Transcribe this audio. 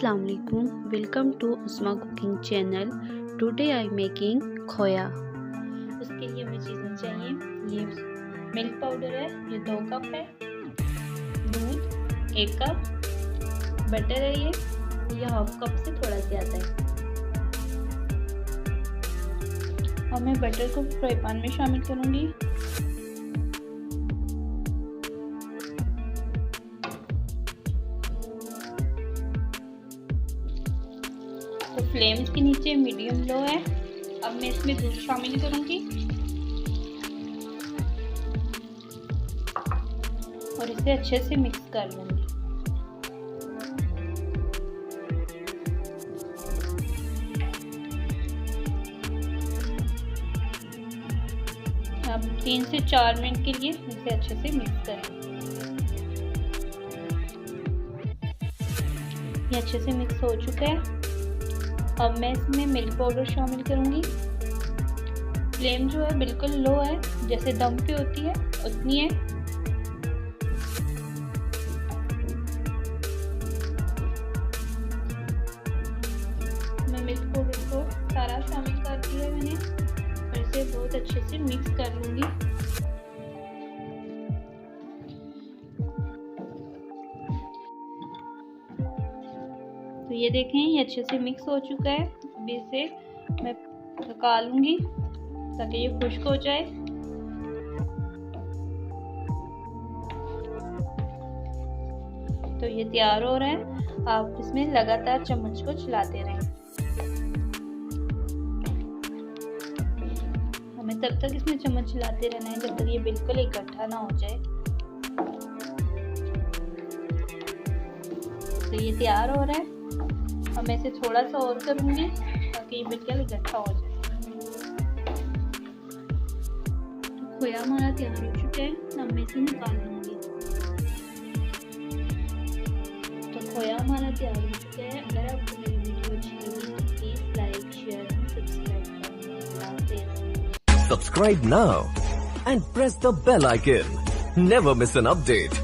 Asalamualaikum. Welcome to Uzma Cooking Channel. Today I am making खोया। उसके लिए हमें चीज़ें चाहिए। ये मिल्क पाउडर है, ये 2 कप है, दूध 1 कप, बटर है ये हाफ कप से थोड़ा ज़्यादा है। और मैं बटर को फ्राई पैन में शामिल करूँगी। तो फ्लेम्स के नीचे मीडियम लो है। अब मैं इसमें दूध शामिल करूंगी और इसे अच्छे से मिक्स कर लूंगी। अब 3 से 4 मिनट के लिए इसे अच्छे से मिक्स करें। ये अच्छे से मिक्स हो चुका है। अब मैं इसमें मिल्क पाउडर शामिल करूंगी। फ्लेम जो है बिल्कुल लो है, जैसे दम पे होती है उतनी है। मैं मिल्क पाउडर को सारा शामिल कर दिया है मैंने और इसे बहुत अच्छे से मिक्स कर लूंगी। तो ये देखें, ये अच्छे से मिक्स हो चुका है। अभी इसे मैं पका लूंगी ताकि ये खुश्क हो जाए। तो ये तैयार हो रहा है। आप इसमें लगातार चम्मच को चलाते रहें। हमें तब तक इसमें चम्मच चलाते रहना है जब तक ये बिल्कुल इकट्ठा ना हो जाए। तो ये तैयार हो रहा है। अब मैं इसे थोड़ा सा और करूंगी ताकि ये बिल्कुल इकट्ठा हो जाए। खोया हमारा तैयार हो चुका है। अब मैं इसे निकाल लूंगी। तो खोया हमारा तैयार हो चुका है। अगर आपको मेरी वीडियो अच्छी लगी तो please like, share and subscribe करें। Subscribe now and press the bell icon. Never miss an update.